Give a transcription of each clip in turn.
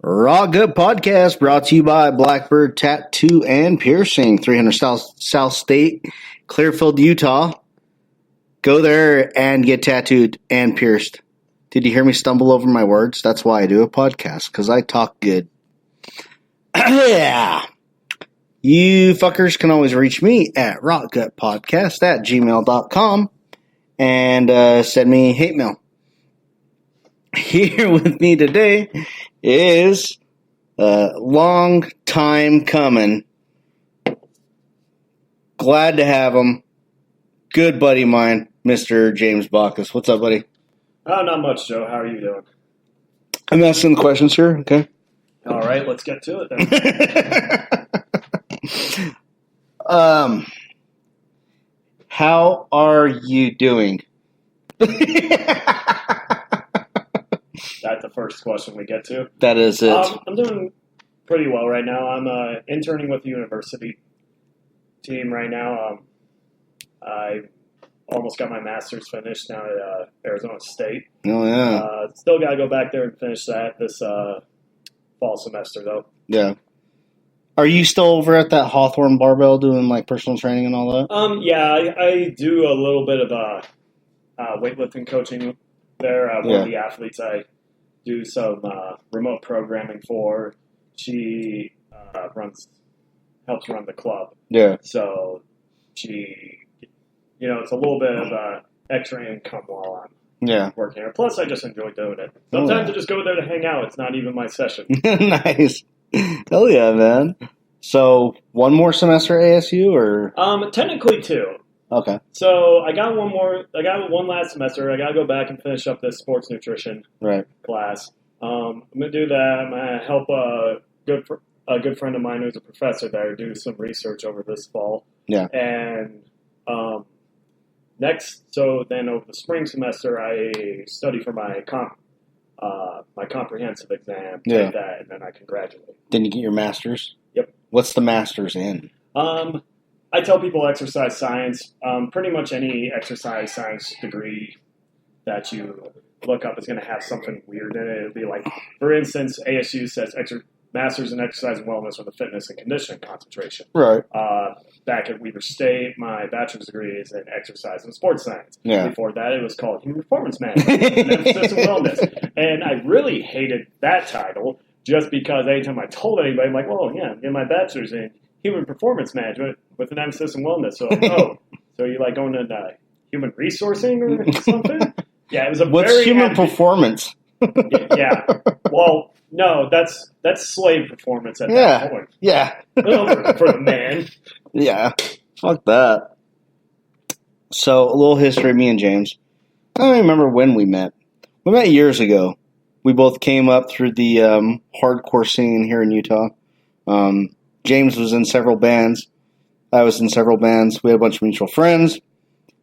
Raw Good Podcast brought to you by Blackbird Tattoo and Piercing, 300 South State, Clearfield, Utah. Go there and get tattooed and pierced. Did you hear me stumble over my words? That's why I do a podcast, because I talk good. Yeah. You fuckers can always reach me at rockgutpodcast@gmail.com and send me hate mail. Here with me today is a long time coming. Glad to have him. Good buddy of mine, Mr. James Bockas. What's up, buddy? Oh, not much, Joe. How are you doing? I'm asking the questions here, okay? All right, let's get to it then. How are you doing? That's the first question we get to. That is it. I'm doing pretty well right now. I'm interning with the university team right now. I almost got my master's finished now at Arizona State. Oh, yeah. Still got to go back there and finish that this fall semester, though. Yeah. Are you still over at that Hawthorne Barbell doing, like, personal training and all that? Yeah, I do a little bit of weightlifting coaching there. One of the athletes I do some remote programming for. She helps run the club. Yeah. So she, it's a little bit of extra income while I'm working here. Plus, I just enjoy doing it. Sometimes I just go there to hang out. It's not even my session. Nice. Hell yeah, man. So, one more semester at ASU, or? Technically two. Okay. So I got one last semester. I got to go back and finish up this sports nutrition class. I'm gonna do that. I'm gonna help a good friend of mine who's a professor there do some research over this fall. Yeah. And then over the spring semester, I study for my comprehensive exam. Take that, and then I can graduate. Then you get your master's. Yep. What's the master's in? I tell people exercise science. Pretty much any exercise science degree that you look up is going to have something weird in it. It'll be like, for instance, ASU says Masters in Exercise and Wellness with a Fitness and Conditioning concentration. Right. Back at Weber State, my bachelor's degree is in Exercise and Sports Science. Yeah. Before that, it was called Human Performance Management and Emphasis on Wellness. And I really hated that title just because anytime I told anybody, I'm like, well, yeah, I'm getting my bachelor's in Human Performance Management with an emphasis on wellness. So, so you like going into human resourcing or something? Yeah, it was What's human performance? Yeah. Well, no, that's slave performance at that point. Yeah. For the man. Yeah. Fuck that. So, a little history of me and James. I don't even remember when we met. We met years ago. We both came up through the hardcore scene here in Utah. James was in several bands. I was in several bands. We had a bunch of mutual friends.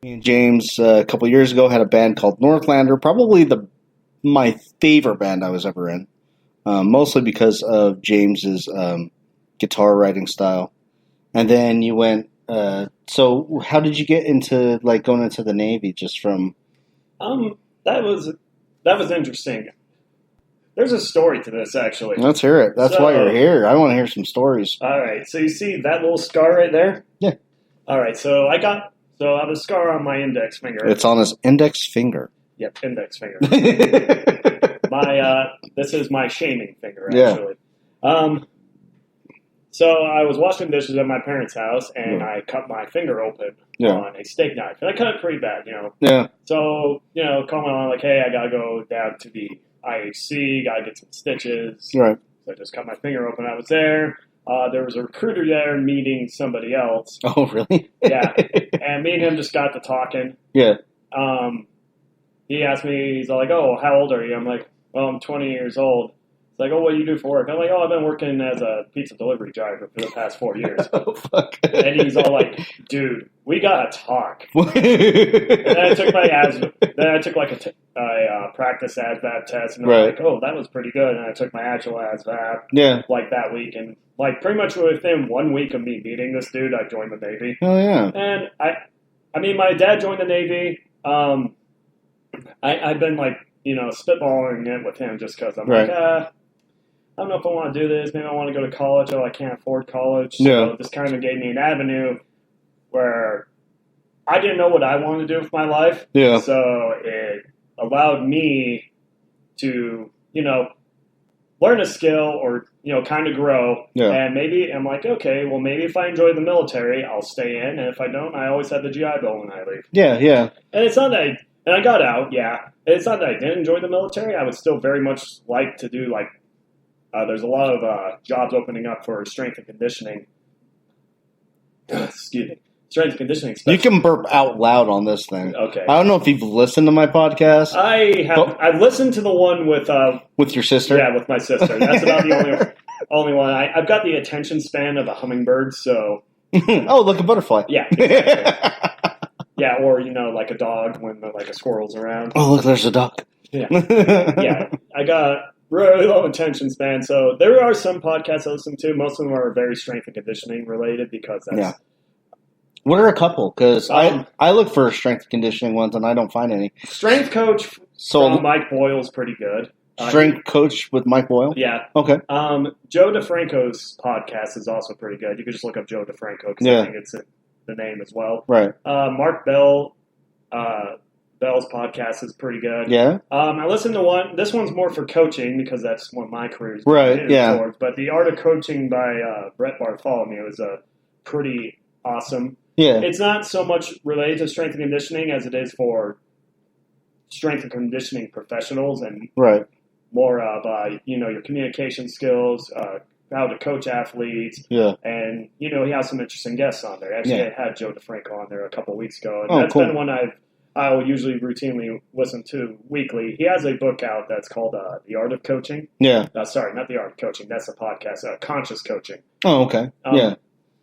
Me and James, a couple years ago, had a band called Northlander. Probably my favorite band I was ever in. Mostly because of James's guitar writing style. And then you went... so how did you get into going into the Navy just from... That was interesting. There's a story to this, actually. Let's hear it. That's why you're here. I want to hear some stories. All right. So you see that little scar right there? Yeah. All right. So I have a scar on my index finger. It's on his index finger. Yep, index finger. This is my shaming finger, actually. Yeah. So I was washing dishes at my parents' house, and I cut my finger open on a steak knife. And I cut it pretty bad, Yeah. So, calling on, like, hey, I got to go down to the IHC, got to get some stitches. Right. So I just cut my finger open. I was there. There was a recruiter there meeting somebody else. Oh, really? Yeah. And me and him just got to talking. Yeah. He asked me, he's like, oh, how old are you? I'm like, well, I'm 20 years old. He's like, oh, what do you do for work? I'm like, oh, I've been working as a pizza delivery driver for the past 4 years. Oh, fuck. And he's all like, dude, we got to talk. And then I took a practice ASVAB test, and I'm like, oh, that was pretty good. And I took my actual ASVAB that week. And pretty much within 1 week of me meeting this dude, I joined the Navy. Oh, yeah. And I mean, my dad joined the Navy. I've been spitballing it with him just because I'm like, I don't know if I want to do this. Maybe I want to go to college. Oh, I can't afford college. So Yeah. this kind of gave me an avenue where I didn't know what I wanted to do with my life. Yeah. So it allowed me to, learn a skill or, kind of grow. Yeah. And maybe I'm like, okay, well, maybe if I enjoy the military, I'll stay in. And if I don't, I always have the GI Bill when I leave. Yeah, yeah. And it's not that and I got out, yeah. And it's not that I didn't enjoy the military. I would still very much like to do, there's a lot of jobs opening up for strength and conditioning. Excuse me. Strength and conditioning You specialist. can burp out loud on this thing. Okay. I don't know if you've listened to my podcast. I've listened to the one with your sister? Yeah, with my sister. That's about the only one. I've got the attention span of a hummingbird, so Oh, look, a butterfly. yeah. Exactly. Yeah, or like a dog when a squirrel's around. Oh, look, there's a duck. Yeah. Yeah. I got really low attention span, so there are some podcasts I listen to. Most of them are very strength and conditioning related because that's Yeah. What are a couple? Because I look for strength and conditioning ones and I don't find any. Strength Coach from Mike Boyle's pretty good. Strength Coach with Mike Boyle? Yeah. Okay. Joe DeFranco's podcast is also pretty good. You can just look up Joe DeFranco because I think it's the name as well. Right. Mark Bell's podcast is pretty good. Yeah. I listened to one. This one's more for coaching because that's what my career is right. Yeah. towards. But The Art of Coaching by Brett Bartholomew is pretty awesome. Yeah. It's not so much related to strength and conditioning as it is for strength and conditioning professionals and right. more of your communication skills, how to coach athletes. Yeah. And he has some interesting guests on there. Actually, I had Joe DeFranco on there a couple of weeks ago, and that's cool. been one I'll usually routinely listen to weekly. He has a book out that's called The Art of Coaching. Yeah. Sorry, not The Art of Coaching. That's a podcast. Conscious Coaching. Oh, okay. Yeah.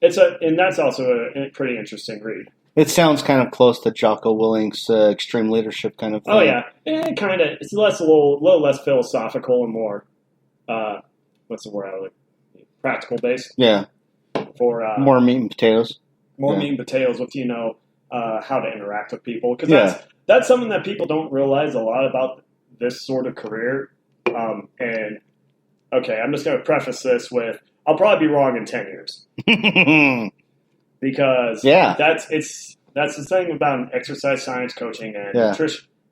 And that's also a pretty interesting read. It sounds kind of close to Jocko Willink's extreme leadership kind of thing. Oh yeah, kind of. It's a little less philosophical and more. What's the word? Practical based. Yeah. For more meat and potatoes. More meat and potatoes with how to interact with people because that's something that people don't realize a lot about this sort of career. And okay, I'm just going to preface this with I'll probably be wrong in 10 years. Because that's the thing about exercise science coaching and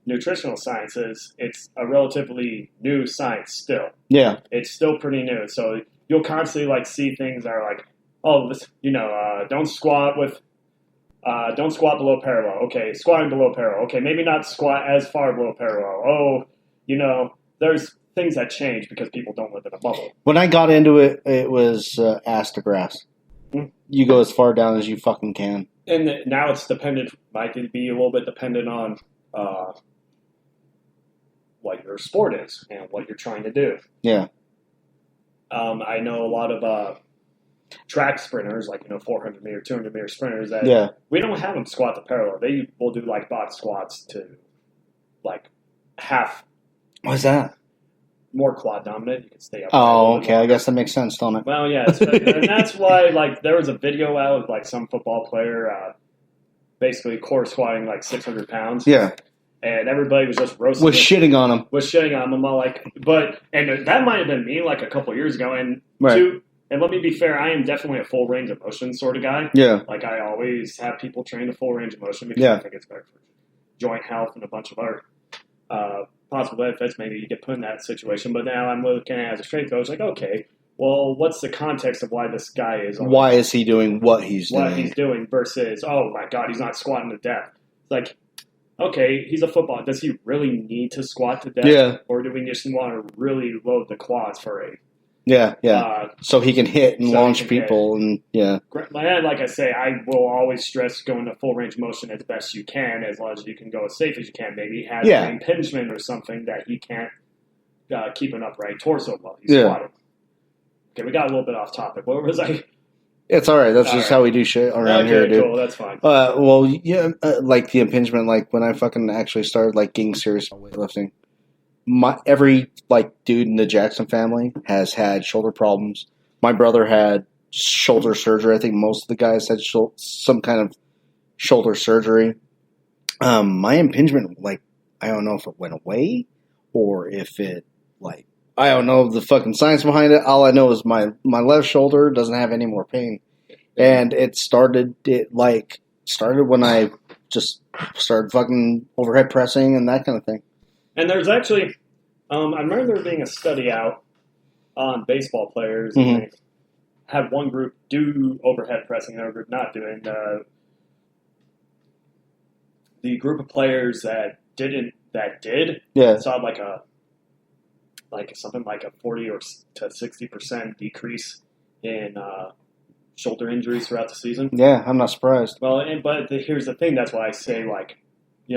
nutritional sciences. It's a relatively new science still. Yeah, it's still pretty new. So you'll constantly see things that are like, oh, this, don't squat below parallel. Okay, squatting below parallel. Okay, maybe not squat as far below parallel. Oh, there's things that change because people don't live in a bubble. When I got into it, it was ass to grass. You go as far down as you fucking can. And now it's might be a little bit dependent on what your sport is and what you're trying to do. Yeah. I know a lot of track sprinters, 400 meter, 200 meter sprinters that we don't have them squat to parallel. They will do box squats to half. What's that? More quad dominant. You can stay up. Oh, okay. I guess that makes sense, don't it? Well, yeah. And that's why, there was a video out of, some football player basically core squatting, 600 pounds. Yeah. And everybody was just roasting shitting on him. Was shitting on him. And that might have been me, a couple years ago. And and let me be fair, I am definitely a full range of motion sort of guy. Yeah. I always have people train the full range of motion because I think it's better for joint health and a bunch of other possible benefits. Maybe you get put in that situation. But now I'm looking at it as a strength coach, okay, well, what's the context of why this guy is on why is he doing what he's doing versus, oh my God, he's not squatting to death. It's okay, he's a football. Does he really need to squat to death? Yeah. Or do we just want to really load the quads for a so he can hit and launch people and like I say, I will always stress going to full range motion as best you can, as long as you can go as safe as you can. Maybe he has an impingement or something that he can't keep an upright torso while he's squatting. Okay, we got a little bit off topic. What was I? It's all right. That's just how we do shit around here, dude. Cool. That's fine. Well, yeah, the impingement. When I fucking actually started getting serious about weightlifting. Every dude in the Jackson family has had shoulder problems. My brother had shoulder surgery. I think most of the guys had some kind of shoulder surgery. My impingement, I don't know if it went away or if it I don't know the fucking science behind it. All I know is my left shoulder doesn't have any more pain, and it started when I just started fucking overhead pressing and that kind of thing. And there's actually, I remember there being a study out on baseball players. Mhm. And they had one group do overhead pressing, another group not doing. The group of players that did Yeah. saw something like a 40 to 60% decrease in shoulder injuries throughout the season. Yeah, I'm not surprised. Well, but here's the thing. That's why I say,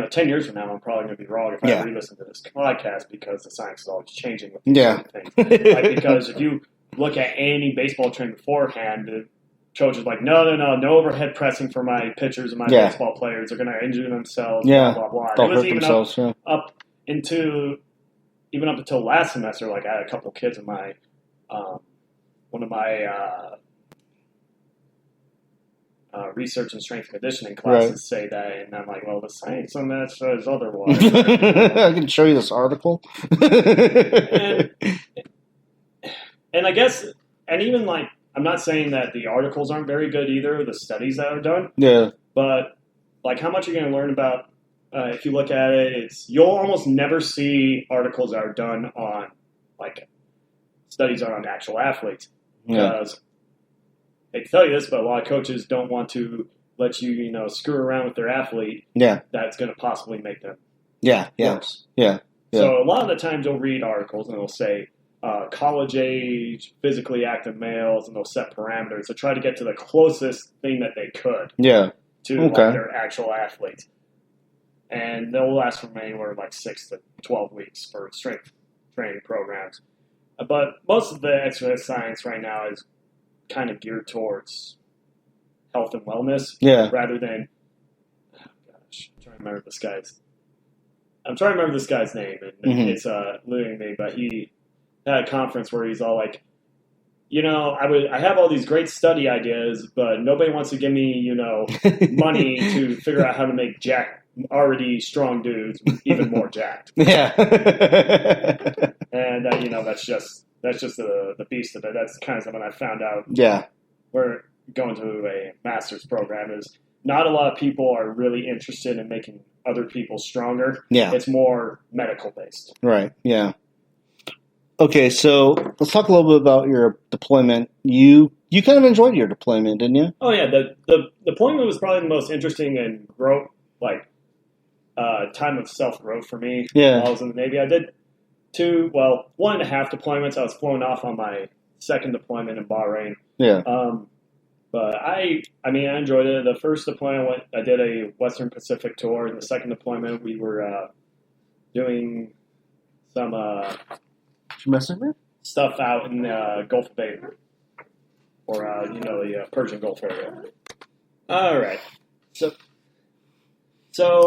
10 years from now, I'm probably going to be wrong if I re-listen to this podcast because the science is always changing with these certain things. Because if you look at any baseball training beforehand, the coach is like, no overhead pressing for my pitchers and my baseball players. They're going to injure themselves, blah, blah, blah. They'll it was hurt even themselves, up until last semester. Like, I had a couple of kids in my one of my research and strength conditioning classes say that, and I'm like, well, the science on that says otherwise. I can show you this article. and I guess, and even I'm not saying that the articles aren't very good either, the studies that are done. Yeah. But how much you're going to learn about, if you look at it, you'll almost never see articles that are done on studies on actual athletes. Because they tell you this, but a lot of coaches don't want to let you, screw around with their athlete. Yeah. That's going to possibly make them worse. Yeah. So a lot of the times you'll read articles and they'll say college age, physically active males, and they'll set parameters to try to get to the closest thing that they could to their actual athletes. And they'll last from anywhere 6 to 12 weeks for strength training programs. But most of the exercise science right now is kind of geared towards health and wellness, rather than. Oh gosh, I'm trying to remember this guy's name, and it's eluding me. But he had a conference where he's all like, I have all these great study ideas, but nobody wants to give me, money to figure out how to make already strong dudes even more jacked. Yeah. And that's just the beast of it. That's kind of something I found out. Yeah. We're going to a master's program is not a lot of people are really interested in making other people stronger. Yeah. It's more medical based. Right. Yeah. Okay, so let's talk a little bit about your deployment. You kind of enjoyed your deployment, didn't you? Oh yeah, the deployment was probably the most interesting and growth time of self growth for me. Yeah. While I was in the Navy, I did 1.5 deployments. I was flown off on my second deployment in Bahrain. Yeah. But I enjoyed it. The first deployment, I did a Western Pacific tour. And the second deployment, we were doing some stuff out in the Gulf of Aden, or the Persian Gulf area. All right. So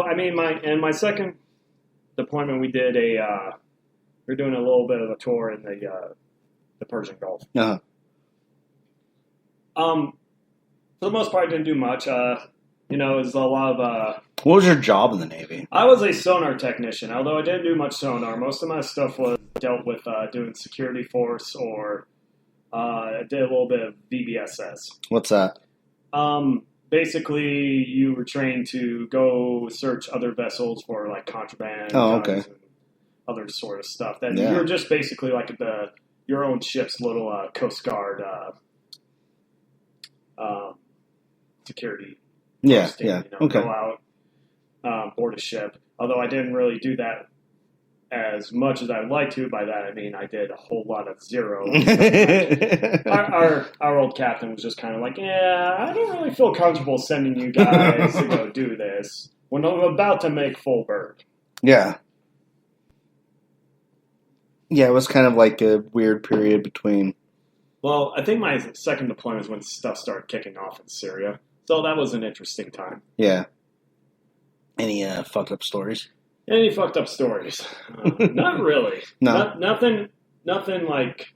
my second deployment, we did we're doing a little bit of a tour in the Persian Gulf. Uh-huh. For the most part, I didn't do much. It was a lot of. What was your job in the Navy? I was a sonar technician, although I didn't do much sonar. Most of my stuff was dealt with doing security force, or I did a little bit of VBSS. What's that? Basically, you were trained to go search other vessels for contraband, guns, and other sort of stuff. That you were just basically your own ship's little Coast Guard security. Posting, go out, board a ship. Although I didn't really do that as much as I'd like to. By that I mean I did a whole lot of zero. our old captain was just kind of like, yeah, I don't really feel comfortable sending you guys to go do this when I'm about to make full berth. Yeah. Yeah, it was kind of like a weird period between. Well, I think my second deployment is when stuff started kicking off in Syria. So that was an interesting time. Yeah. Any fucked up stories? Any fucked up stories? Not really. No. Nothing like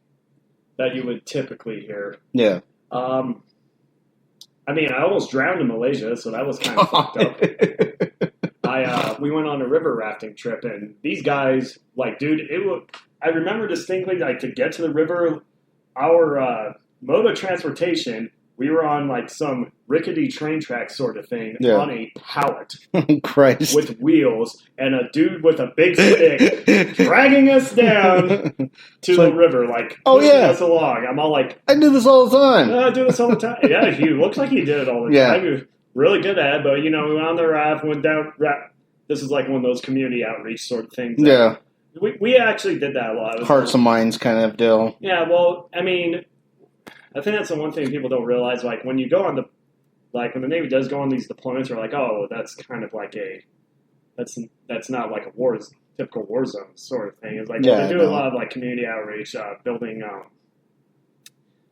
that you would typically hear. Yeah. I almost drowned in Malaysia, so that was kind of fucked up. We went on a river rafting trip, and these guys, I remember distinctly, like, to get to the river, our mode of transportation, we were on, like, some rickety train track sort of thing on a pallet Christ. with wheels and a dude with a big stick dragging us down to the river, like, pushing us along. I'm all like... I do this all the time. I do this all the time. Yeah, he looks like he did it all the time. He was really good at it, but, we went on the raft, went down... This is like one of those community outreach sort of things. Yeah. We actually did that a lot. Hearts and minds kind of deal. Yeah, well, I mean... I think that's the one thing people don't realize. Like, when you go on when the Navy does go on these deployments, we're like, oh, that's kind of like that's not like a typical war zone sort of thing. It's like, they do a lot of, like, community outreach, building,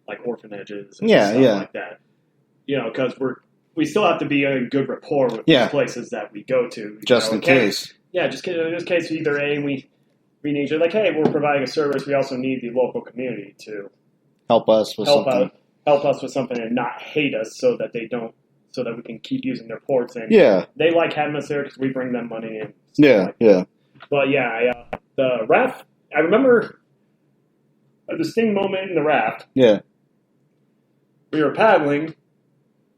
like, orphanages and stuff like that. Because we still have to be in good rapport with the places that we go to. Just in case. Yeah, just in case either A, we need you. Like, hey, we're providing a service. We also need the local community to help us with something. Help us with something and not hate us so that we can keep using their ports. And they like having us there because we bring them money and stuff like that. But the raft, I remember a distinct moment in the raft. Yeah. We were paddling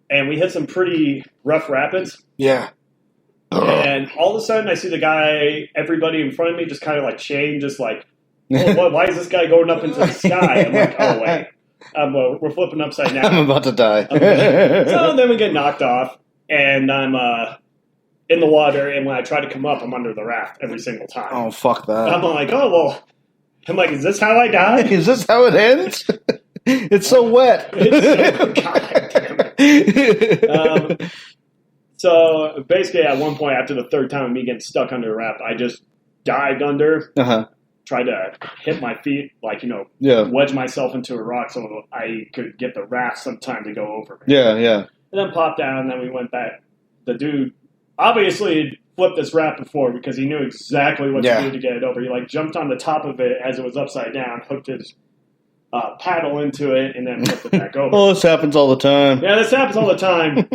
and we hit some pretty rough rapids. Yeah. And all of a sudden I see everybody in front of me just kind of like shame, just like, why is this guy going up into the sky? I'm like, oh, wait. We're flipping upside down. I'm about to die. So then we get knocked off, and I'm in the water, and when I try to come up, I'm under the raft every single time. Oh, fuck that. I'm like, is this how I die? Is this how it ends? It's so wet. God damn it. So basically, at one point, after the third time of me getting stuck under the raft, I just dived under. Tried to hit my feet, wedge myself into a rock so I could get the raft some time to go over me. And then popped down, and then we went back. The dude obviously had flipped this raft before because he knew exactly what to do to get it over. He jumped on the top of it as it was upside down, hooked his paddle into it, and then flipped it back over. Oh, this happens all the time. Yeah, this happens all the time.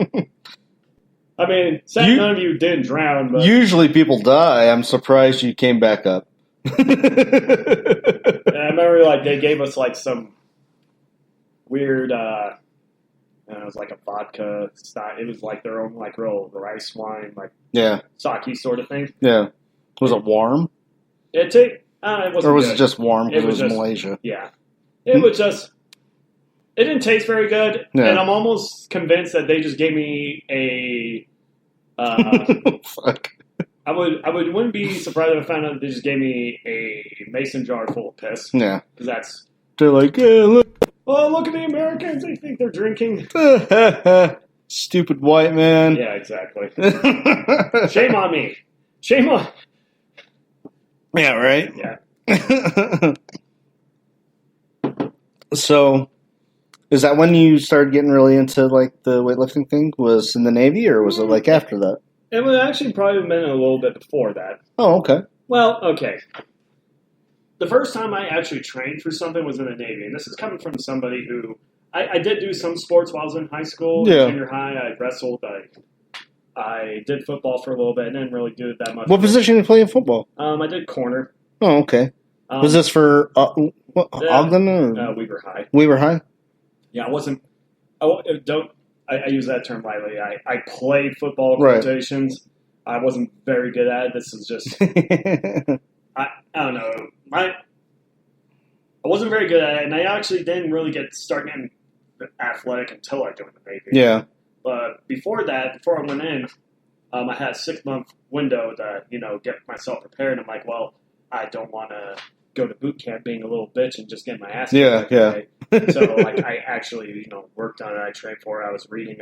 I mean, none of you didn't drown, but usually people die. I'm surprised you came back up. And I remember they gave us some weird it was like a vodka style. It was like their own real rice wine, sake sort of thing. Yeah. Was it warm? It wasn't. Or was good. It just warm because it was Malaysia? Yeah. It was just it didn't taste very good. Yeah. And I'm almost convinced that they just gave me a fuck. I wouldn't be surprised if I found out that they just gave me a mason jar full of piss. Yeah. Because they're like, yeah, look. Oh, look at the Americans. They think they're drinking. Stupid white man. Yeah, exactly. Shame on me. Shame on... Yeah, right? Yeah. So, is that when you started getting really into, the weightlifting thing? Was in the Navy, or was it, after that? It would actually probably been a little bit before that. Oh, okay. Well, okay. The first time I actually trained for something was in the Navy, and this is coming from somebody who... I did do some sports while I was in high school. Yeah. Junior high, I wrestled. I did football for a little bit. I didn't really do it that much. What position did you play in football? I did corner. Oh, okay. Was this for Ogden? Or? Weaver High. Weaver High? Yeah, I wasn't... I use that term lightly. I played football quotations. I wasn't very good at it. This is just... I don't know. I wasn't very good at it, and I actually didn't really start getting athletic until I joined the Navy. Yeah. But before that, before I went in, I had a 6-month window to, get myself prepared. I'm like, well, I don't want to go to boot camp being a little bitch and just get my ass kicked. Yeah. So, I actually, worked on it. I trained for it. I was reading,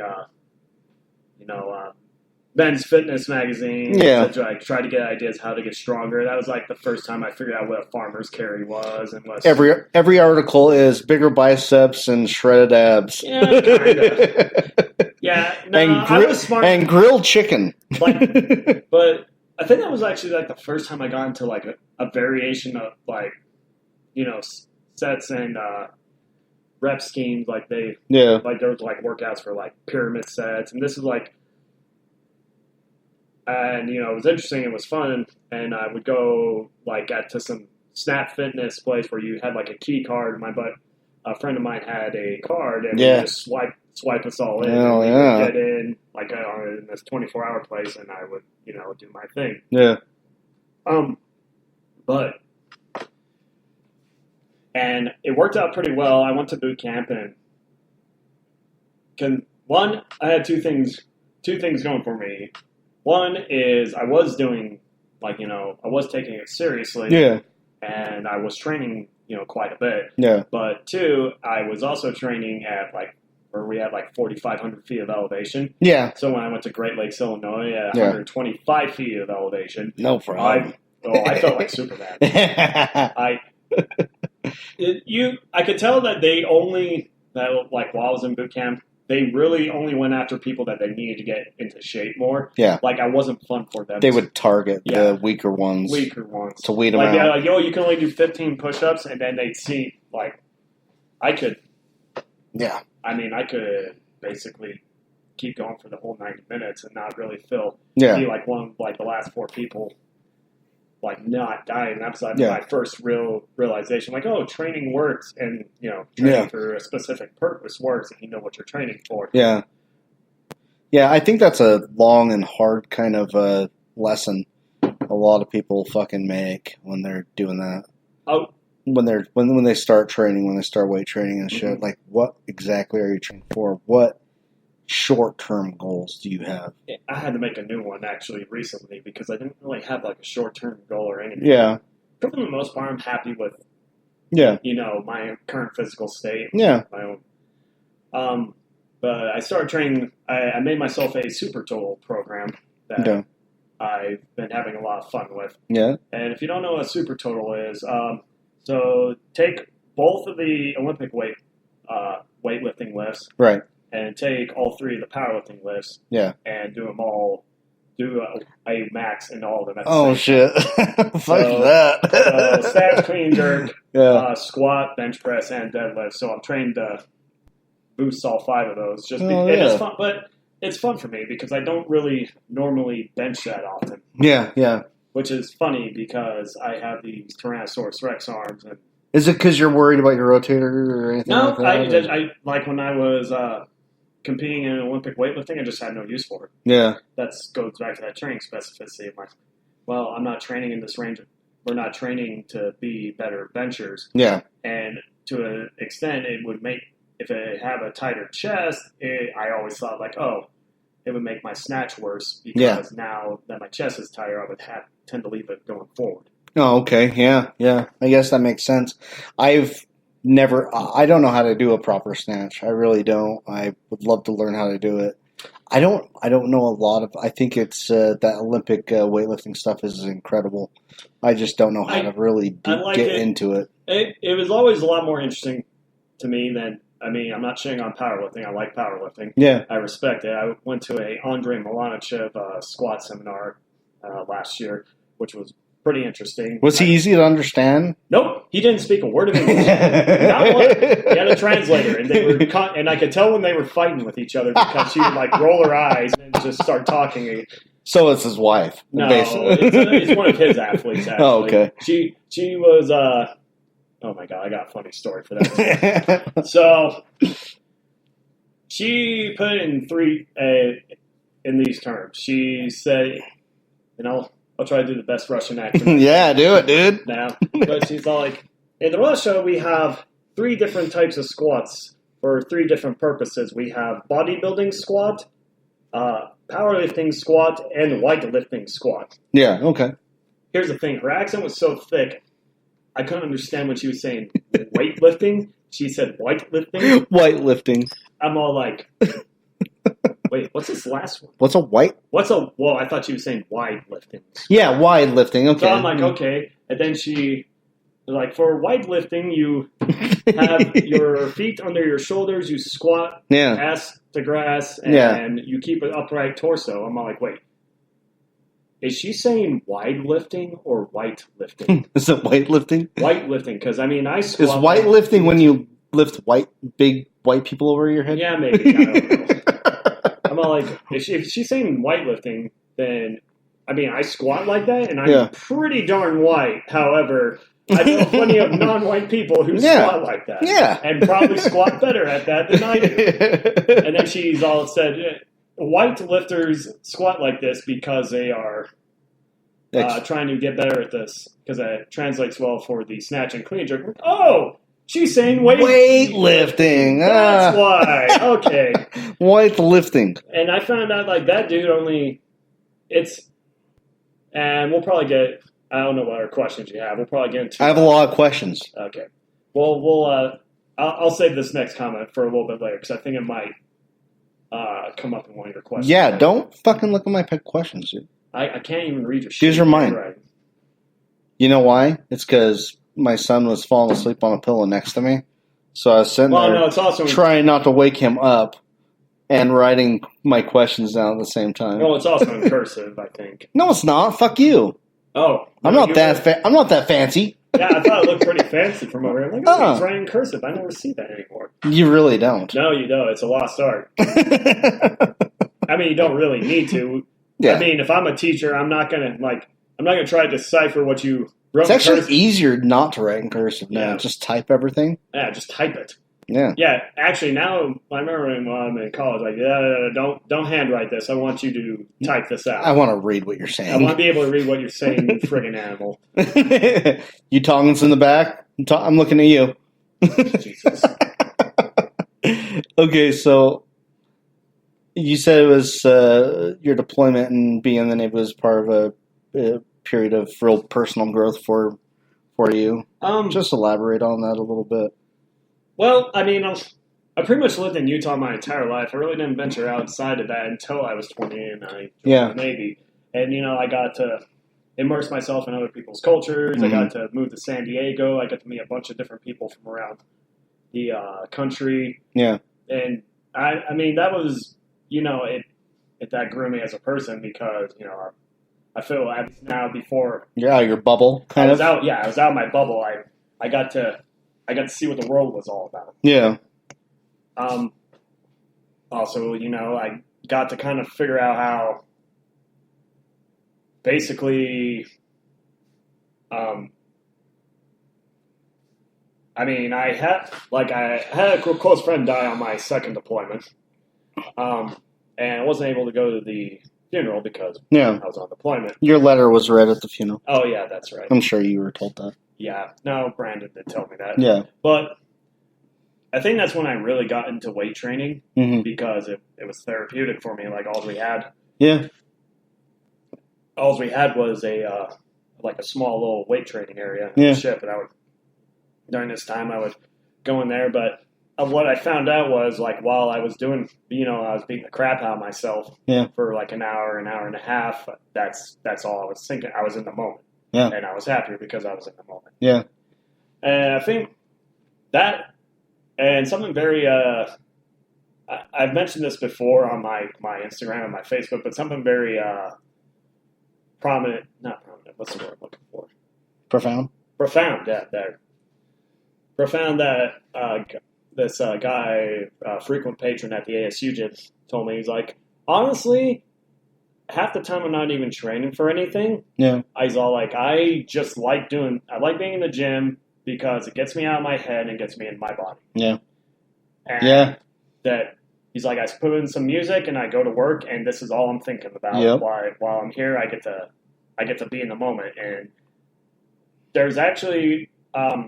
Men's Fitness magazine. Yeah. To try to get ideas how to get stronger. That was the first time I figured out what a farmer's carry was. And every article is bigger biceps and shredded abs. Yeah, kind of. Yeah. No, I was smart. And grilled chicken. But I think that was actually the first time I got into a variation of sets and rep schemes. There was workouts for pyramid sets, and this is and it was interesting. It was fun, and I would go to some Snap Fitness place where you had like a key card. A friend of mine had a card, and Yeah. we just swipe us all in. Oh, and we yeah. would get in like in this 24-hour place, and I would do my thing. Yeah. And it worked out pretty well. I went to boot camp, and I had two things going for me. One is I was doing I was taking it seriously. Yeah. And I was training, quite a bit. Yeah. But two, I was also training at where we had 4,500 feet of elevation. Yeah. So when I went to Great Lakes, Illinois, at 125 feet of elevation, no problem. I felt like Superman. I could tell that while I was in boot camp, they really only went after people that they needed to get into shape more. Yeah. I wasn't fun for them. They would target the weaker ones. To weed them out. Yeah, you can only do 15 push-ups, and then they'd see, I could... Yeah. I mean, I could basically keep going for the whole 90 minutes and not really be one of the last four people not dying. That was my first real realization. Training works, and training for a specific purpose works, and you know what you're training for. Yeah, yeah. I think that's a long and hard kind of lesson. A lot of people fucking make when they're doing that. Oh, when they start training, when they start weight training and shit. Mm-hmm. What exactly are you training for? What short-term goals do you have? I had to make a new one actually recently because I didn't really have a short-term goal or anything. Yeah. For the most part, I'm happy with my current physical state. Yeah. My own. But I started training. I made myself a super total program that I've been having a lot of fun with. Yeah. And if you don't know what a super total is, so take both of the Olympic weightlifting lifts. Right. And take all three of the powerlifting lifts. Yeah. And do them all. Do a max in all of them. At the same shit! Fuck that. So snatch, clean, jerk, yeah. Squat, bench press, and deadlift. So I'm trained to boost all five of those. It is fun, but it's fun for me because I don't really normally bench that often. Yeah, yeah. Which is funny because I have these Tyrannosaurus Rex arms. And is it because you're worried about your rotator or anything? No, like that, I when I was competing in Olympic weightlifting, I just had no use for it. Yeah. That goes back to that training specificity. I'm not training in this range. We're not training to be better benchers. Yeah. And to an extent, it would make, if I have a tighter chest, I always thought it would make my snatch worse because now that my chest is tighter, I would tend to leave it going forward. Oh, okay. Yeah, yeah. I guess that makes sense. I don't know how to do a proper snatch. I really don't. I would love to learn how to do it. I don't know a lot of. I think it's that Olympic weightlifting stuff is incredible. I just don't know how to really get into it. It was always a lot more interesting to me than. I mean, I'm not shitting on powerlifting. I like powerlifting. Yeah, I respect it. I went to a Andrei Milanichev squat seminar last year, which was pretty interesting. Was he easy to understand? Nope, he didn't speak a word of English. Not one. He had a translator, and they were and I could tell when they were fighting with each other because she would roll her eyes and just start talking. So it's his wife. No, it's one of his athletes. Actually. Oh, okay. She was. Oh my god, I got a funny story for that. So she put it in these terms. She said, I'll try to do the best Russian accent. Yeah, do it, dude. Now, but she's all in Russia, we have 3 different types of squats for 3 different purposes. We have bodybuilding squat, powerlifting squat, and weightlifting squat. Yeah, okay. Here's the thing. Her accent was so thick, I couldn't understand what she was saying. Weightlifting? She said weightlifting? Weightlifting. I'm all wait, what's this last one? What's a white? Well, I thought she was saying wide lifting. Yeah, wide lifting. Okay. So I'm okay. And then she, for wide lifting, you have your feet under your shoulders, you squat ass to grass, and you keep an upright torso. I'm all wait. Is she saying wide lifting or white lifting? Is it white lifting? White lifting, because I squat. Is white lifting when you lift big white people over your head? Yeah, maybe. I don't know. I'm all if she's saying white lifting, then I squat like that, and I'm pretty darn white. However, I know plenty of non-white people who squat like that. Yeah. And probably squat better at that than I do. And then she's all said, white lifters squat like this because they are trying to get better at this, because it translates well for the snatch and clean jerk. Oh, she's saying weightlifting. That's why. Okay. Weightlifting. And I found out like that dude and we'll probably get, I don't know what other questions you have. We'll probably get into I have a lot of questions. Okay. Well, I'll save this next comment for a little bit later, because I think it might come up in one of your questions. Yeah, don't fucking look at my questions, dude. I can't even read your shit. These are mine. Right. You know why? It's because my son was falling asleep on a pillow next to me. So I was sitting there it's also trying not to wake him up and writing my questions down at the same time. Well, it's also in cursive, I think. No, it's not. Fuck you. Oh. I'm not that fancy. Yeah, I thought it looked pretty fancy from over here. I'm like, it's writing cursive. I never see that anymore. You really don't. No, you don't. It's a lost art. I mean, you don't really need to. Yeah. I mean, if I'm a teacher, I'm not gonna try to decipher what you wrote. It's actually easier not to write in cursive now. Yeah. Just type everything. Yeah, just type it. Yeah. Yeah. Actually, now I remember when I'm in college, like, don't handwrite this. I want you to type this out. I want to read what you're saying. I want to be able to read what you're saying, you friggin' animal. You Tongans in the back. I'm looking at you. Jesus. Okay, so you said it was your deployment and being in the Navy was part of a period of real personal growth for you. Just elaborate on that a little bit. Well, I mean, I pretty much lived in Utah my entire life. I really didn't venture outside of that until I was 20 and I joined the Navy. And, I got to immerse myself in other people's cultures. Mm-hmm. I got to move to San Diego. I got to meet a bunch of different people from around the country. Yeah. And, I mean, that was, that grew me as a person because, I feel like now before... You're out of your bubble, kind of? I was out of my bubble. I got to see what the world was all about. Yeah. Also, I got to kind of figure out how basically, I had a close friend die on my second deployment. And I wasn't able to go to the funeral because I was on deployment. Your letter was read at the funeral. Oh, yeah, that's right. I'm sure you were told that. Yeah. No, Brandon did tell me that. Yeah. But I think that's when I really got into weight training because it was therapeutic for me. Like, all we had. Yeah. All we had was a small little weight training area on the ship. And during this time, I would go in there. But what I found out was, like, while I was doing, I was beating the crap out of myself for like an hour and a half. That's all I was thinking. I was in the moment. Yeah. And I was happier because I was in the moment. Yeah. And I think that, and something very, I've mentioned this before on my Instagram and my Facebook, but something very not prominent, what's the word I'm looking for? Profound, yeah, there. Profound that this guy, frequent patron at the ASU gym, told me, he's like, honestly, half the time I'm not even training for anything. Yeah. I was all like, I like being in the gym because it gets me out of my head and gets me in my body. Yeah. And that he's like, I put in some music and I go to work and this is all I'm thinking about. Yep. While I'm here, I get to be in the moment. And there's actually,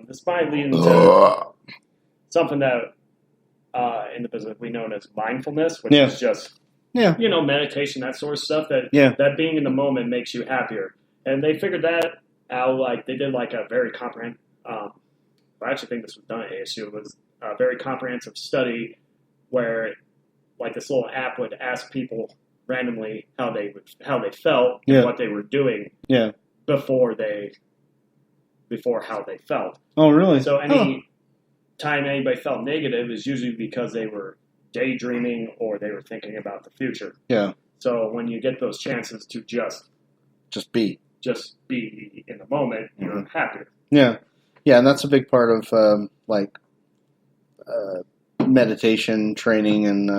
this might lead into something that in the business we know as mindfulness, which is just, meditation, that sort of stuff, that being in the moment makes you happier. And they figured that out, like, they did like a very comprehensive, I actually think this was done at ASU, it was a very comprehensive study where, like, this little app would ask people randomly how they felt and what they were doing before how they felt. Oh, really? So any time anybody felt negative is usually because they were daydreaming or they were thinking about the future. Yeah. So when you get those chances to just be in the moment, you're happier. Yeah. Yeah, and that's a big part of meditation training and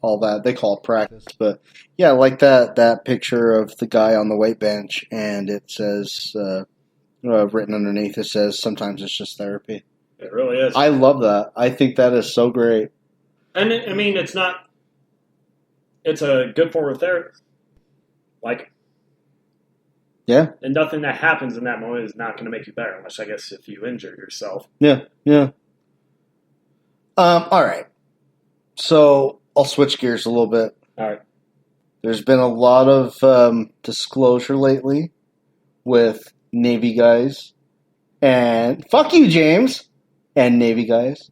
all that. They call it practice, but like that picture of the guy on the weight bench, and it says written underneath it says sometimes it's just therapy. It really is. I love that. I think that is so great. And I mean, it's not. It's a good form of therapy. Like, Yeah. and nothing that happens in that moment is not going to make you better, unless I guess if you injure yourself. Yeah. All right. So I'll switch gears a little bit. All right. There's been a lot of disclosure lately with Navy guys, and fuck you, James, and Navy guys,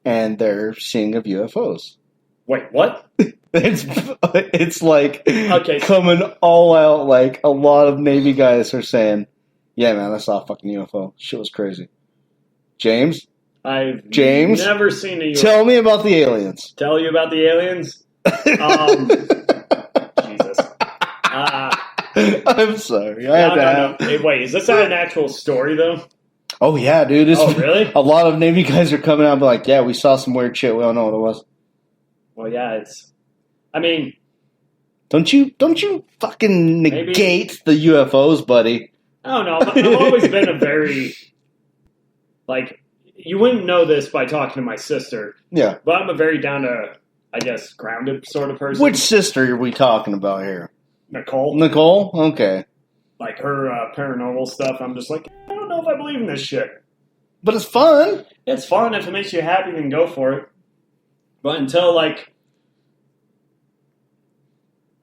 and their seeing of UFOs. Wait, what? It's like Okay. coming all out. Like a lot of Navy guys are saying, "Yeah, man, I saw a fucking UFO. Shit was crazy." James, I've never seen a UFO. tell me about the aliens. Tell you about the aliens? Jesus. I'm sorry. I had to No. Hey, wait, is this an actual story, though? Oh, yeah, dude. Oh, really? A lot of Navy guys are coming out and be like, yeah, we saw some weird shit. We don't know what it was. Well, yeah, I mean... Don't you fucking negate the UFOs, buddy. I don't know. I've always been a very... Like, you wouldn't know this by talking to my sister. Yeah. But I'm a very down to, I guess, grounded sort of person. Which sister are we talking about here? Nicole. Nicole? Okay. Like her paranormal stuff, I'm just like, I don't know if I believe in this shit. But it's fun. It's fun. If it makes you happy, then go for it. But until, like,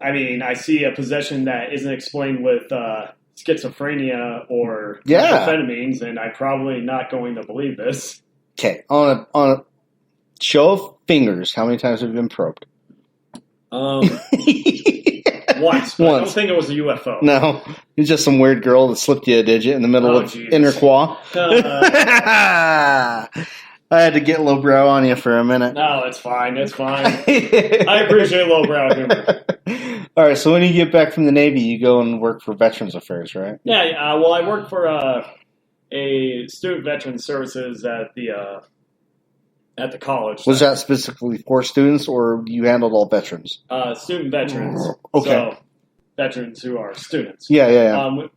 I mean, I see a possession that isn't explained with schizophrenia or amphetamines, and I'm probably not going to believe this. Okay, on a show of fingers, how many times have you been probed? Once. But I don't think it was a UFO. No, it's just some weird girl that slipped you a digit in the middle of inner quad. I had to get lowbrow on you for a minute. No, it's fine. It's fine. I appreciate lowbrow humor. All right, so when you get back from the Navy, you go and work for Veterans Affairs, right? Yeah. Well, I work for a student veteran services at the college. Was that specifically for students, or you handled all veterans? Student veterans. Okay. So, veterans who are students. Yeah.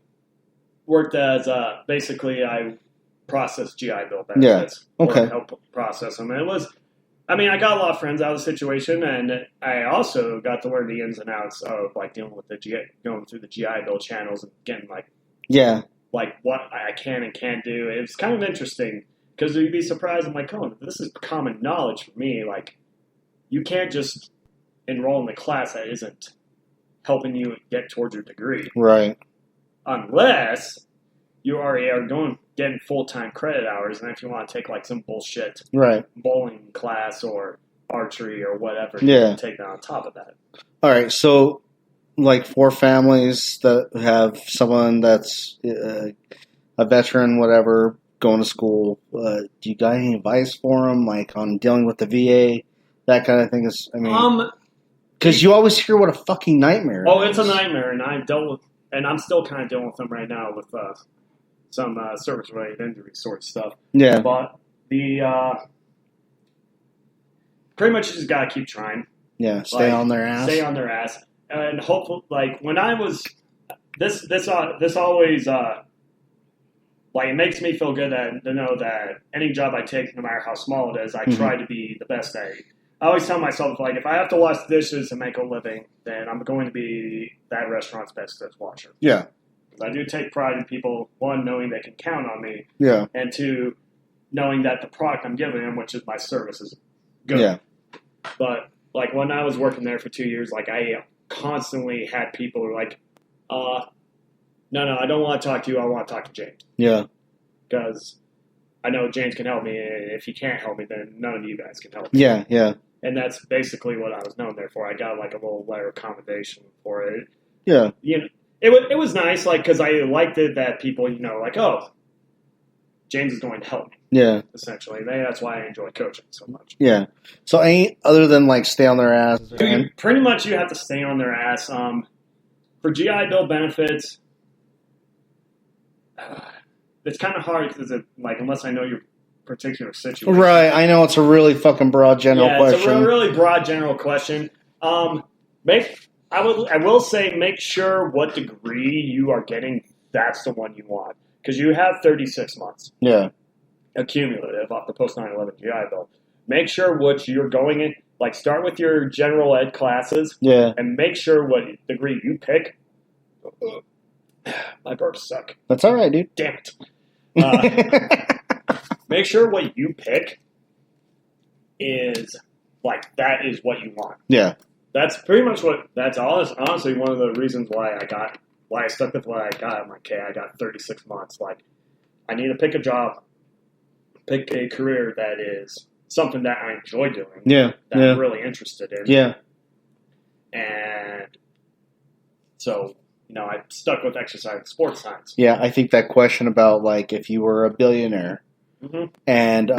Worked as basically I processed GI Bill benefits. Yeah. Okay. Or help process them. And it was, I mean, I got a lot of friends out of the situation, and I also got to learn the ins and outs of like dealing with going through the GI Bill channels and getting like what I can and can't do. It was kind of interesting because you'd be surprised. I'm like, oh, this is common knowledge for me. Like, you can't just enroll in the class that isn't helping you get towards your degree, right? Unless you already are getting full-time credit hours, and if you want to take like some bullshit bowling class or archery or whatever, you can take that on top of that. All right, so like for families that have someone that's a veteran, whatever, going to school, do you got any advice for them, like on dealing with the VA, that kind of thing? Because you always hear what a fucking nightmare. Oh, it's a nightmare, and I've dealt with, and I'm still kind of dealing with them right now with some service-related injury sort of stuff. Yeah. But the pretty much you just gotta keep trying. Yeah. Stay on their ass. Stay on their ass, and hopefully, like when I was this always like it makes me feel good to know that any job I take, no matter how small it is, I try to be the best at it. I always tell myself, like, if I have to wash dishes and make a living, then I'm going to be that restaurant's best dishwasher. Yeah. I do take pride in people, one, knowing they can count on me, and two, knowing that the product I'm giving them, which is my service, is good. Yeah. But, like, when I was working there for 2 years, like, I constantly had people who were like, no, I don't want to talk to you. I want to talk to James. Yeah. Because I know James can help me, and if he can't help me, then none of you guys can help me. Yeah. And that's basically what I was known there for. I got, like, a little letter of commendation for it. Yeah. You know, it was nice, like, because I liked it that people, you know, like, oh, James is going to help me. Yeah. Essentially. That's why I enjoy coaching so much. Yeah. So other than, like, stay on their ass? Pretty much you have to stay on their ass. For GI Bill benefits, it's kind of hard because, like, unless I know your particular situation. Right. I know it's a really fucking broad general question. It's a really broad general question. I will say make sure what degree you are getting, that's the one you want. because you have 36 months Yeah. accumulative off the post 9/11 GI Bill. Make sure what you're going in, like start with your general ed classes, Yeah. and make sure what degree you pick. My burps suck. That's all right, dude. Damn it. Make sure what you pick is like that is what you want. Yeah. That's pretty much what. That's honestly one of the reasons why I stuck with what I got. I'm like, okay, I got 36 months. Like, I need to pick a job, pick a career that is something that I enjoy doing. Yeah. That I'm really interested in. Yeah. And so, I stuck with exercise and sports science. Yeah, I think that question about like if you were a billionaire and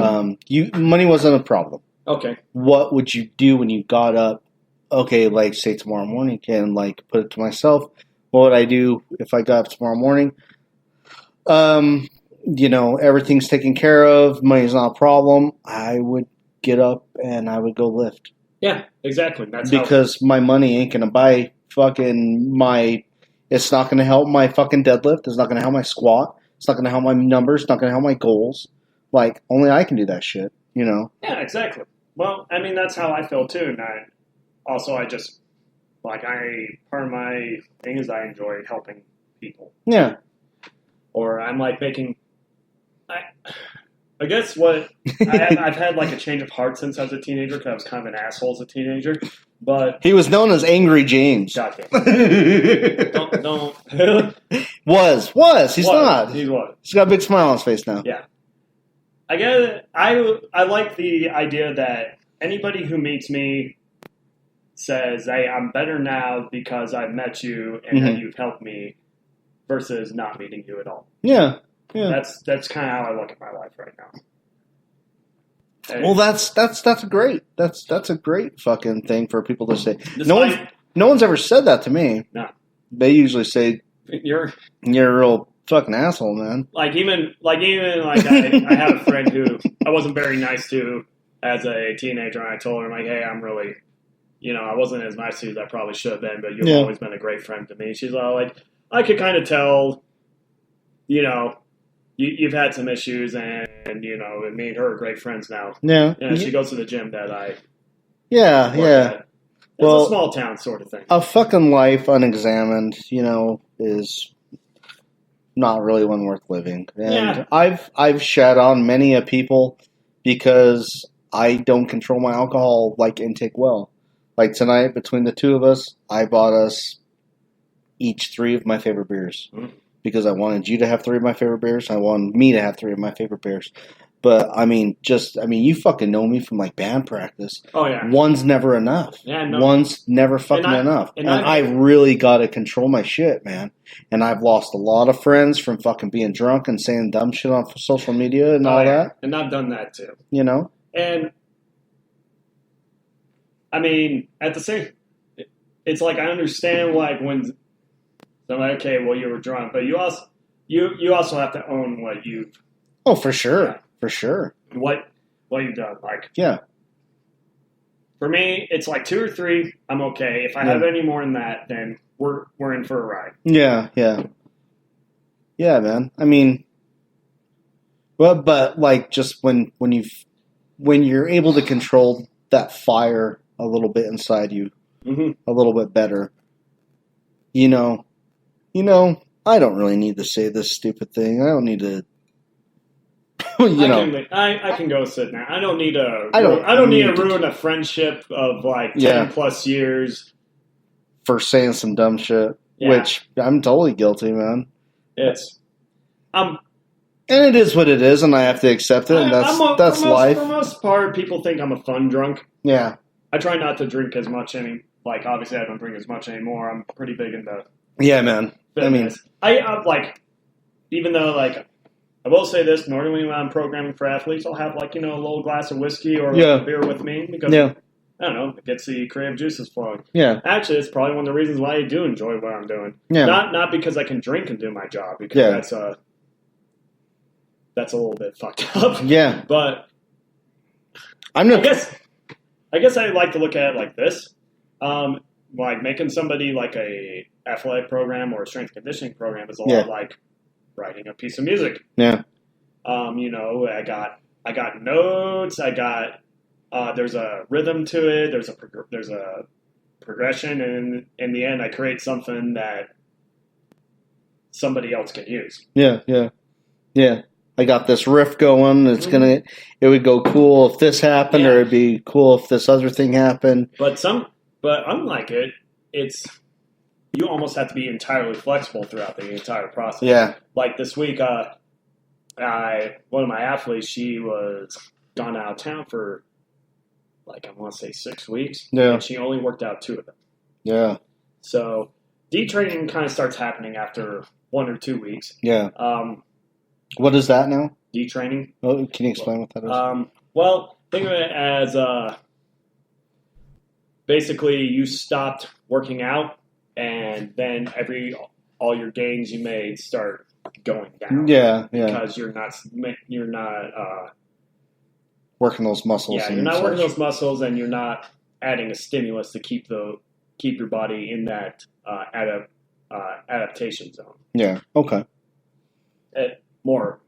money wasn't a problem. Okay. What would you do when you got up? Okay, like say tomorrow morning, and like put it to myself. What would I do if I got up tomorrow morning? Everything's taken care of. Money's not a problem. I would get up and I would go lift. Yeah, exactly. Because my money ain't gonna buy fucking my. It's not gonna help my fucking deadlift. It's not gonna help my squat. It's not gonna help my numbers. It's not gonna help my goals. Like only I can do that shit. Yeah, exactly. Well, I mean that's how I feel too. And I just part of my thing is I enjoy helping people. Yeah. Or I'm like making. I guess what I've had like a change of heart since I was a teenager because I was kind of an asshole as a teenager. But he was known as Angry James. Goddamn. don't. Was. He's not. He was. He's got a big smile on his face now. Yeah. I guess I like the idea that anybody who meets me says, "Hey, I'm better now because I've met you and that you've helped me," versus not meeting you at all. Yeah. Yeah. That's kind of how I look at my life right now. And well, that's great. That's a great fucking thing for people to say. No one's ever said that to me. No. They usually say you're a real fucking asshole, man. I had a friend who I wasn't very nice to as a teenager, and I told her, like, hey, I'm really, I wasn't as nice to you as I probably should have been, but you've always been a great friend to me. She's all like, I could kind of tell, you've had some issues, and me and her are great friends now. Yeah. And she goes to the gym that I Yeah. at. It's a small town sort of thing. A fucking life unexamined, is not really one worth living. And I've shat on many a people because I don't control my alcohol intake well. Like tonight, between the two of us, I bought us each 3 of my favorite beers. Because I wanted you to have 3 of my favorite beers. I wanted me to have 3 of my favorite beers. But, you fucking know me from, band practice. Oh, yeah. One's never enough. Yeah, no. One's never fucking enough. And I really got to control my shit, man. And I've lost a lot of friends from fucking being drunk and saying dumb shit on social media and all that. And I've done that, too. And, at the same... It's like I understand, when... So I'm like, okay, well, you were drunk. But you also have to own what you've... Oh, for sure. Yeah. For sure. What you've done. Yeah. For me, it's 2 or 3, I'm okay. If I have any more than that, then we're in for a ride. Yeah, yeah. Yeah, man. Just when you're able to control that fire a little bit inside you, a little bit better, I don't really need to say this stupid thing. I don't need to, I can go sit now. I don't need to. I don't need to ruin a friendship of 10 plus years for saying some dumb shit, which I'm totally guilty, man. And it is what it is, and I have to accept it. And that's life. For the most part, people think I'm a fun drunk. Yeah. I try not to drink as much obviously I don't drink as much anymore. I'm pretty big into. Yeah, man. Fitness. Even though I will say this, normally when I'm programming for athletes, I'll have a little glass of whiskey or a beer with me because I don't know, it gets the creative juices flowing. Yeah. Actually, it's probably one of the reasons why I do enjoy what I'm doing. Yeah. Not because I can drink and do my job, because that's a little bit fucked up. Yeah. But I guess I like to look at it like this. Making somebody a athletic program or a strength conditioning program is a lot writing a piece of music. Yeah. I got notes. I got there's a rhythm to it. There's a progression, and in the end, I create something that somebody else can use. Yeah. I got this riff going. It would go cool if this happened, or it'd be cool if this other thing happened. But unlike it's you almost have to be entirely flexible throughout the entire process. Yeah. Like this week, one of my athletes, she was gone out of town for I want to say 6 weeks. Yeah. And she only worked out 2 of them. Yeah. So detraining kind of starts happening after 1 or 2 weeks. Yeah. What is that now? Detraining. Oh, can you explain what that is? Well, think of it as basically you stopped working out, and then all your gains you made start going down. Yeah. Because you're not working those muscles. Yeah, you're not working those muscles, and you're not adding a stimulus to keep your body in that adaptation zone. Yeah. Okay. More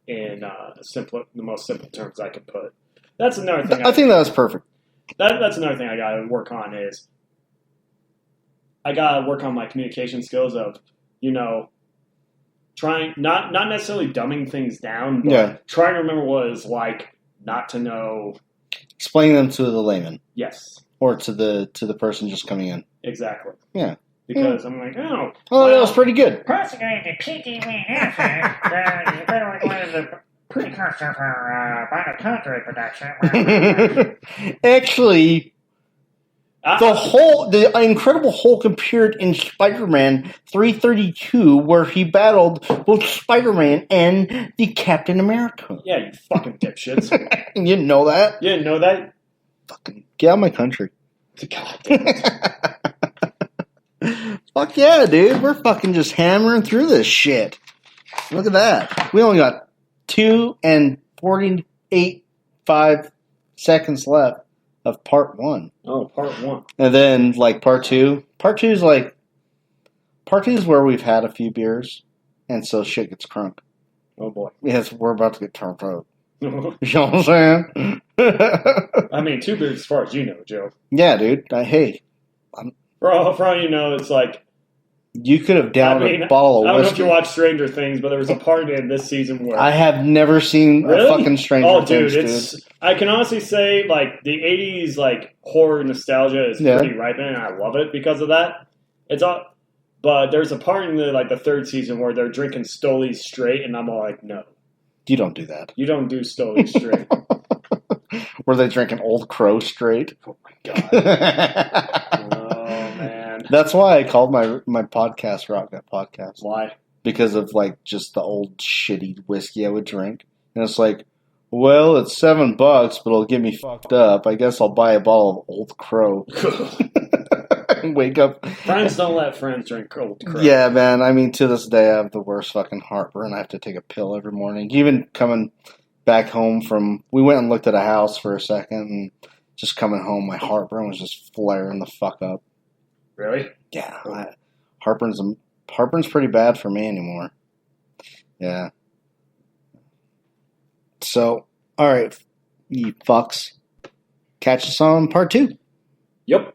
in the most simple terms I can put. That's another thing. I think that was perfect. That's another thing I got to work on is I got to work on my communication skills of, trying not necessarily dumbing things down, but trying to remember what it's like not to know. Explain them to the layman. Yes. Or to the person just coming in. Exactly. Yeah. Because I'm like, oh, that was pretty good. Possibly the PTV answer that is the precursor for mitochondria production. Actually, the incredible Hulk appeared in Spider-Man 332, where he battled both Spider-Man and the Captain America. Yeah, you fucking dipshits. You didn't know that? You didn't know that? Fucking get out of my country. God damn it. Fuck yeah, dude. We're fucking just hammering through this shit. Look at that. We only got 2 and 48.5 seconds left of part 1. Oh, part 1. And then, part 2. Part 2 is where we've had a few beers, and so shit gets crunk. Oh, boy. Yes, we're about to get turned up. You know what I'm saying? I mean, 2 beers as far as you know, Joe. Yeah, dude. Hey. For all you know, it's like... You could have downed a bottle of whiskey. I don't know if you watch Stranger Things, but there was a part in this season where... I have never seen a fucking Stranger Things, dude. I can honestly say, the 80s, horror nostalgia is pretty ripening, and I love it because of that. But there's a part in the 3rd season where they're drinking Stoli straight, and I'm all like, no. You don't do that. You don't do Stoli straight. Were they drinking Old Crow straight? Oh, my God. Oh, man. That's why I called my podcast Rock Gut Podcast. Why? Because of, just the old shitty whiskey I would drink. And it's like, well, it's $7, but it'll get me fucked up. I guess I'll buy a bottle of Old Crow. Wake up. Friends don't let friends drink Old Crow. Yeah, man. I mean, to this day, I have the worst fucking heartburn. I have to take a pill every morning. Even coming back home we went and looked at a house for a second, and just coming home, my heartburn was just flaring the fuck up. Really? Yeah. Heartburn's pretty bad for me anymore. Yeah. So, all right, you fucks. Catch us on part 2. Yep.